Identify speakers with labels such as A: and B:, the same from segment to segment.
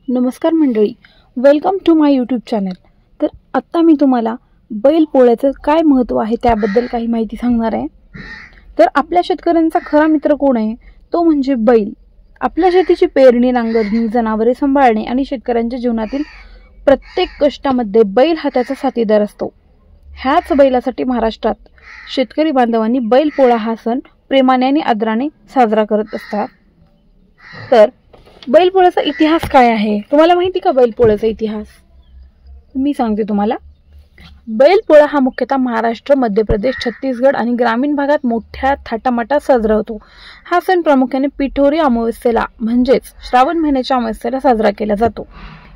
A: नमस्कार मंडळी, welcome to my YouTube channel. तर आत्ता मी तुम्हाला बैलपोळ्याचं काय महत्त्व आहे त्याबद्दल काही माहिती सांगणार आहे। तर आपल्या शेतकऱ्यांचा खरा मित्र कोण आहे? तो म्हणजे बैल। आपल्या शेतीची पेरणी, नांगरणी, जनावरे सांभाळणे आणि शेतकऱ्यांच्या जीवनातील प्रत्येक कष्टामध्ये बैल हा त्याचा साथीदार असतो। ह्याच बैलासाठी महाराष्ट्रात शेतकरी बांधवांनी बैलपोळा हा सण प्रेमाने आणि आदराने साजरा करत असतात। तर बैलपोळ्याचा इतिहास काय आहे? तुम्हाला माहिती का बैलपोळ्याचा इतिहास? मी सांगते तुम्हाला। बैलपोळा हा मुख्यतः महाराष्ट्र, मध्य प्रदेश, छत्तीसगड आणि ग्रामीण भागात मोठ्या थाटामाटात साजरा होतो। हा सण प्रामुख्याने पिठोरी अमावस्येला म्हणजेच श्रावण महिन्याच्या अमावस्येला साजरा केला जातो।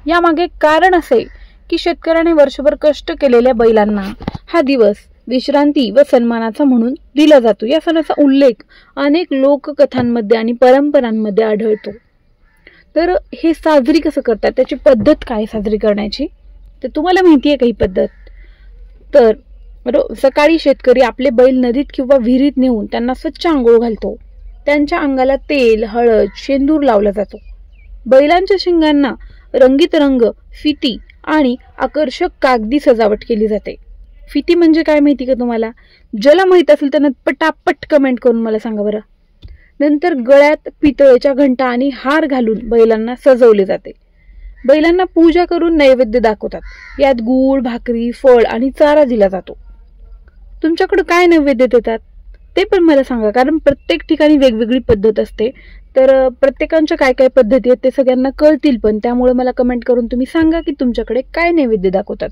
A: यामागे कारण असे की शेतकऱ्याने वर्षभर कष्ट केलेल्या बैलांना हा दिवस विश्रांती व सन्मानाचा म्हणून दिला जातो। या सणाचा उल्लेख अनेक लोककथांमध्ये आणि परंपरांमध्ये आढळतो। तर हे साजरी कसं करतात, त्याची पद्धत काय साजरी करण्याची, तर तुम्हाला माहिती आहे का ही पद्धत? तर सकाळी शेतकरी आपले बैल नदीत किंवा विहिरीत नेऊन त्यांना स्वच्छ आंघोळ घालतो। त्यांच्या अंगाला तेल, हळद, शेंदूर लावला जातो। बैलांच्या शिंगांना रंगीत रंग, फिती आणि आकर्षक कागदी सजावट केली जाते। फिती म्हणजे काय माहिती का तुम्हाला? ज्याला माहित असेल त्यांना पटापट कमेंट करून मला सांगा बरं। नंतर गळ्यात पितळेच्या घंटा आणि हार घालून बैलांना सजवले जाते। बैलांना पूजा करून नैवेद्य दाखवतात। यात गूळ, भाकरी, फळ आणि चारा दिला जातो। तुमच्याकडे काय नैवेद्य देतात ते पण मला सांगा, कारण प्रत्येक ठिकाणी वेगवेगळी पद्धत असते। तर प्रत्येकांच्या काय काय पद्धती आहेत ते सगळ्यांना कळतील पण, त्यामुळे मला कमेंट करून तुम्ही सांगा की तुमच्याकडे काय नैवेद्य दाखवतात।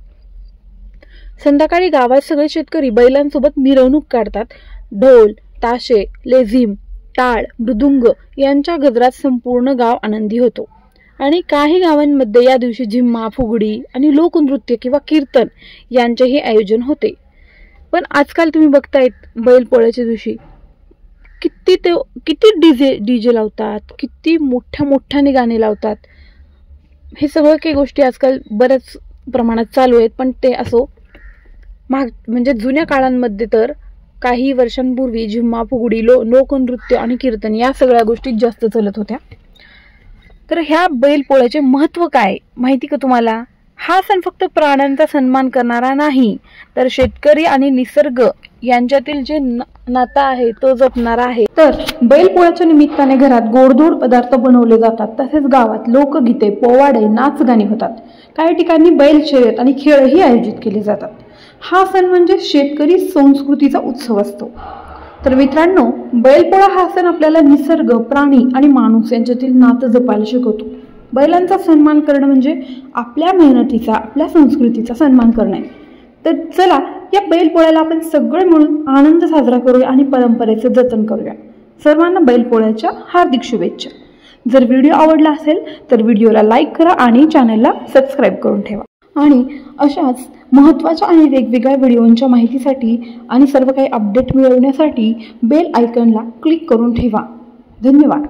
A: संध्याकाळी गावात सगळे शेतकरी बैलांसोबत मिरवणूक काढतात। ढोल, ताशे, लेझिम, टाळ, मृदुंग यांच्या गजरात संपूर्ण गाव आनंदी होतो। आणि काही गावांमध्ये या दिवशी झिम्मा, फुगडी आणि लोकनृत्य किंवा कीर्तन यांचेही आयोजन होते। पण आजकाल तुम्ही बघतायत बैलपोळ्याच्या दिवशी किती डीजे लावतात, किती मोठ्याने गाणे लावतात। हे सगळं काही गोष्टी आजकाल बऱ्याच प्रमाणात चालू आहेत। पण ते असो, म्हणजे जुन्या काळांमध्ये तर काही वर्षांपूर्वी झिम्मा, फुगडी, लोकनृत्य आणि कीर्तन या सगळ्या गोष्टी जास्त चालत होत्या। तर ह्या बैलपोळ्याचे महत्त्व काय माहिती का तुम्हाला? हा सण फक्त प्राण्यांचा सन्मान करणारा नाही, तर शेतकरी आणि निसर्ग यांच्यातील जे नातं आहे तो जपणारा आहे। तर बैलपोळ्याच्या निमित्ताने घरात गोडधोड पदार्थ बनवले जातात। तसेच गावात लोकगीते, पोवाडे, नाच गाणी होतात। काही ठिकाणी बैल शर्यत आणि खेळही आयोजित केले जातात। हा सण म्हणजे शेतकरी संस्कृतीचा उत्सव असतो। तर मित्रांनो, बैलपोळा हा सण आपल्याला निसर्ग, प्राणी आणि माणूस यांच्यातील नातं जपायला शिकवतो। बैलांचा सन्मान करणं म्हणजे आपल्या मेहनतीचा, आपल्या संस्कृतीचा सन्मान करणे। तर चला, या बैलपोळ्याला आपण सगळे मिळून आनंद साजरा करूया आणि परंपरेचं जतन करूया। सर्वांना बैलपोळ्याच्या हार्दिक शुभेच्छा। जर व्हिडिओ आवडला असेल तर व्हिडिओला लाईक करा आणि चॅनलला सबस्क्राईब करून ठेवा। आणि अशाच महत्त्वाच्या आणि वेगवेगळ्या व्हिडिओंच्या माहितीसाठी आणि सर्व काही अपडेट मिळवण्यासाठी बेल आयकॉनला क्लिक करून ठेवा। धन्यवाद।